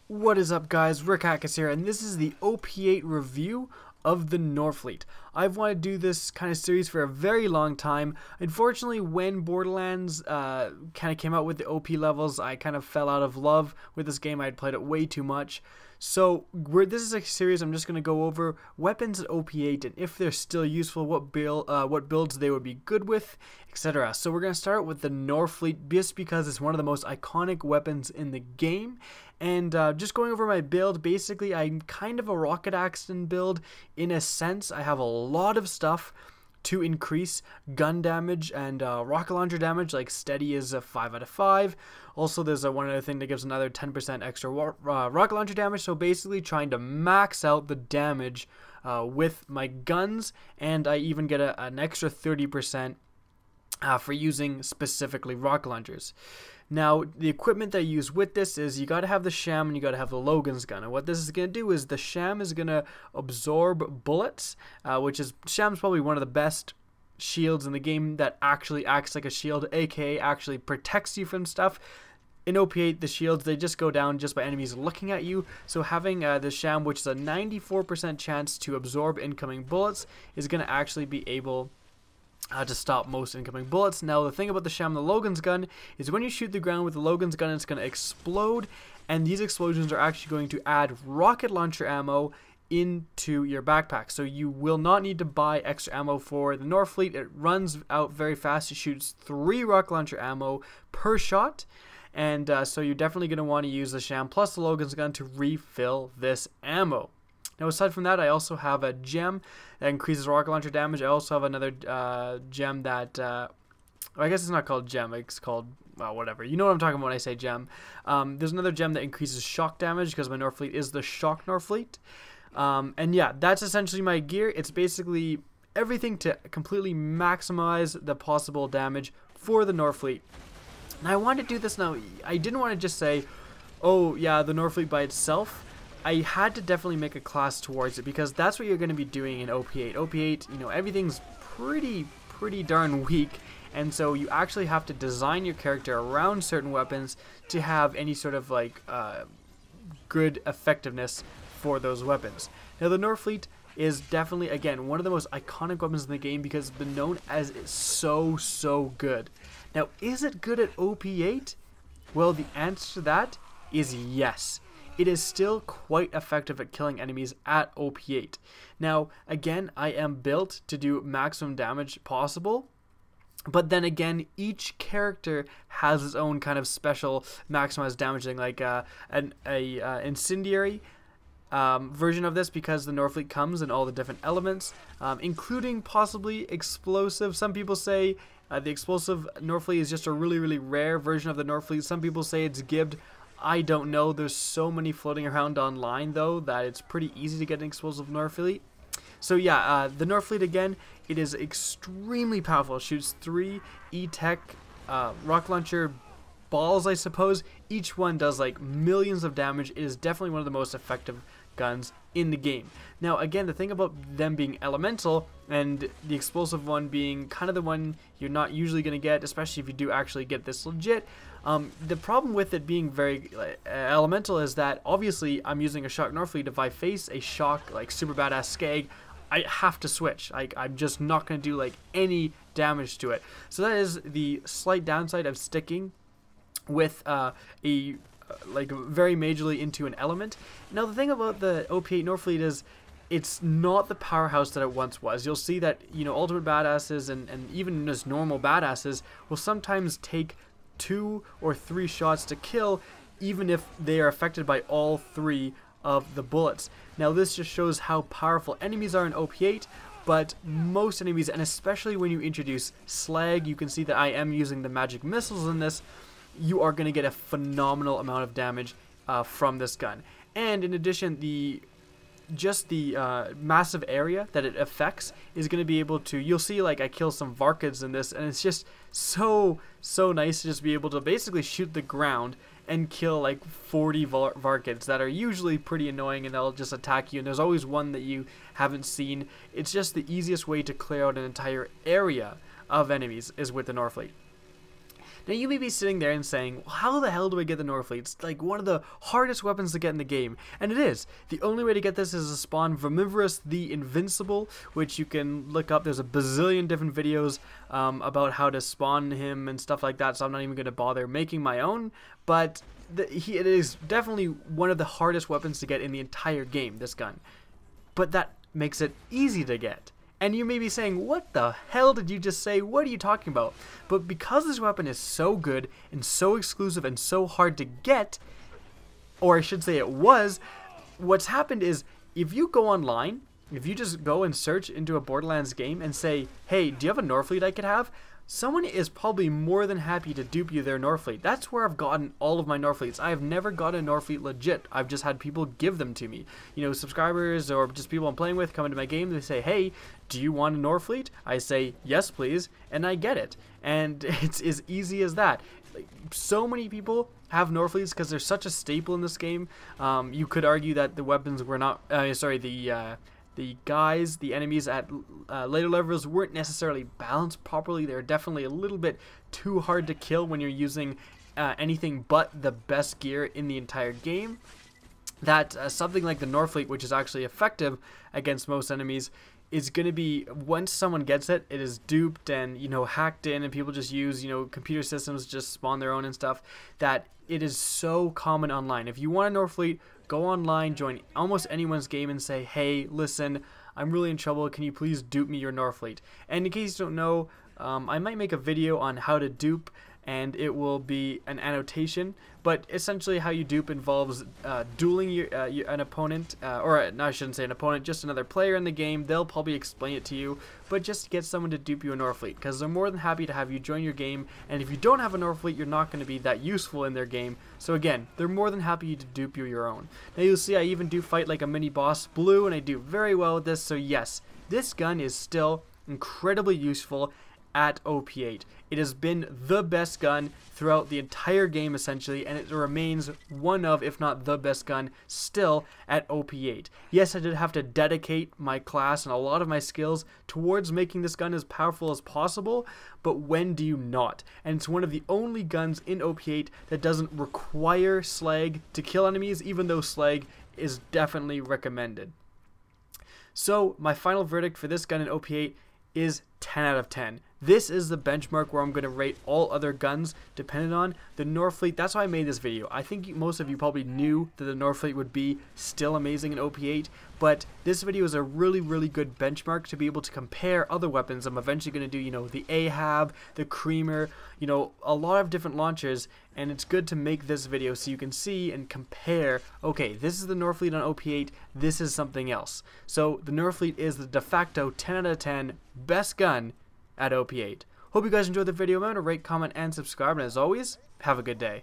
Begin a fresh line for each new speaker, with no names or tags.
What is up, guys? Rick Hackus here, and this is the OP8 review of the Norfleet. I've wanted to do this kind of series for a very long time. Unfortunately, when Borderlands kind of came out with the OP levels, I kind of fell out of love with this game. I had played it way too much. So this is a series I'm just going to go over weapons at OP8 and if they're still useful, what builds they would be good with, etc. So we're going to start with the Norfleet just because it's one of the most iconic weapons in the game. And just going over my build, basically I'm kind of a rocket action build in a sense. I have a lot of stuff to increase gun damage and rocket launcher damage, like steady is a 5 out of 5. Also, there's one other thing that gives another 10% extra rocket launcher damage. So basically trying to max out the damage with my guns, and I even get an extra 30% for using specifically rocket launchers. Now, the equipment that I use with this is you got to have the sham and you got to have the Logan's gun. And what this is going to do is the sham is going to absorb bullets, sham's probably one of the best shields in the game that actually acts like a shield, aka actually protects you from stuff. In OP8, the shields, they just go down just by enemies looking at you. So having the sham, which is a 94% chance to absorb incoming bullets, is going to actually be able to stop most incoming bullets. Now, the thing about the sham and the Logan's gun is when you shoot the ground with the Logan's gun, it's going to explode, and these explosions are actually going to add rocket launcher ammo into your backpack. So you will not need to buy extra ammo for the Norfleet. It runs out very fast. It shoots 3 rocket launcher ammo per shot. And so you're definitely going to want to use the sham plus the Logan's gun to refill this ammo. Now, aside from that, I also have a gem that increases rocket launcher damage. I also have another gem that, I guess it's not called gem, it's called, well, whatever. You know what I'm talking about when I say gem. There's another gem that increases shock damage because my Norfleet is the shock Norfleet. And yeah, that's essentially my gear. It's basically everything to completely maximize the possible damage for the Norfleet. And I wanted to do this now. I didn't want to just say, oh yeah, the Norfleet by itself. I had to definitely make a class towards it because that's what you're going to be doing in OP8. OP8, you know, everything's pretty darn weak, and so you actually have to design your character around certain weapons to have any sort of like good effectiveness for those weapons. Now, the Norfleet is definitely, again, one of the most iconic weapons in the game because it's been known as it's so good. Now, is it good at OP8? Well, the answer to that is yes. It is still quite effective at killing enemies at OP8. Now, again, I am built to do maximum damage possible, but then again, each character has its own kind of special maximized damage thing, like an incendiary version of this, because the Norfleet comes in all the different elements, including possibly explosive. Some people say the explosive Norfleet is just a really rare version of the Norfleet. Some people say it's gibbed. I don't know. There's so many floating around online, though, that it's pretty easy to get an explosive Norfleet. So yeah, the Norfleet, again, it is extremely powerful. It shoots 3 E-Tech rocket launcher balls, I suppose. Each one does like millions of damage. It is definitely one of the most effective guns in the game. Now, again, the thing about them being elemental and the explosive one being kind of the one you're not usually going to get, especially if you do actually get this legit, the problem with it being very elemental is that obviously I'm using a shock Norfleet. If I face a shock like super badass Skag, I have to switch. I'm just not going to do like any damage to it. So that is the slight downside of sticking with like very majorly into an element. Now, the thing about the OP8 Norfleet is it's not the powerhouse that it once was. You'll see that, you know, ultimate badasses and even just normal badasses will sometimes take 2 or 3 shots to kill, even if they are affected by all 3 of the bullets. Now, this just shows how powerful enemies are in OP8, but most enemies, and especially when you introduce slag, you can see that I am using the magic missiles in this, you are going to get a phenomenal amount of damage from this gun. And in addition, the massive area that it affects is going to be able to, you'll see like I kill some Varkids in this, and it's just so nice to just be able to basically shoot the ground and kill like 40 Varkids that are usually pretty annoying, and they'll just attack you, and there's always one that you haven't seen. It's just the easiest way to clear out an entire area of enemies is with the Norfleet. Now you may be sitting there and saying, well, how the hell do I get the Norfleet? It's like one of the hardest weapons to get in the game, and it is. The only way to get this is to spawn Vermivorous the Invincible, which you can look up. There's a bazillion different videos about how to spawn him and stuff like that, so I'm not even going to bother making my own, but it is definitely one of the hardest weapons to get in the entire game, this gun. But that makes it easy to get. And you may be saying, what the hell did you just say? What are you talking about? But because this weapon is so good and so exclusive and so hard to get, or I should say it was, what's happened is if you go online, if you just go and search into a Borderlands game and say, hey, do you have a Norfleet I could have? Someone is probably more than happy to dupe you their Norfleet. That's where I've gotten all of my Norfleets. I have never gotten a Norfleet legit. I've just had people give them to me. You know, subscribers or just people I'm playing with come into my game, they say, hey, do you want a Norfleet? I say, yes, please, and I get it. And it's as easy as that. Like, so many people have Norfleets because they're such a staple in this game. You could argue that the weapons were not, the enemies at later levels weren't necessarily balanced properly. They're definitely a little bit too hard to kill when you're using anything but the best gear in the entire game. That something like the Norfleet, which is actually effective against most enemies, is going to be, once someone gets it, it is duped and, you know, hacked in, and people just use, you know, computer systems just spawn their own and stuff, that it is so common online. If you want a Norfleet, go online, join almost anyone's game and say, hey, listen, I'm really in trouble, can you please dupe me your Norfleet? And in case you don't know, I might make a video on how to dupe, and it will be an annotation, but essentially how you dupe involves dueling an opponent, or no, I shouldn't say an opponent, just another player in the game. They'll probably explain it to you, but just to get someone to dupe you a Norfleet, because they're more than happy to have you join your game, and if you don't have a Norfleet, you're not going to be that useful in their game, so again, they're more than happy to dupe you your own. Now you'll see I even do fight like a mini boss blue, and I do very well with this, so yes, this gun is still incredibly useful at OP8. It has been the best gun throughout the entire game essentially, and it remains one of, if not the best gun still at OP8. Yes, I did have to dedicate my class and a lot of my skills towards making this gun as powerful as possible, but when do you not? And it's one of the only guns in OP8 that doesn't require slag to kill enemies, even though slag is definitely recommended. So my final verdict for this gun in OP8 is 10 out of 10. This is the benchmark where I'm going to rate all other guns depending on the Norfleet. That's why I made this video. I think most of you probably knew that the Norfleet would be still amazing in OP8, but this video is a really, really good benchmark to be able to compare other weapons. I'm eventually going to do, you know, the Ahab, the Creamer, you know, a lot of different launchers, and it's good to make this video so you can see and compare, okay, this is the Norfleet on OP8, this is something else. So the Norfleet is the de facto 10 out of 10 best gun at OP8. Hope you guys enjoyed the video. Remember to rate, comment, and subscribe, and as always, have a good day.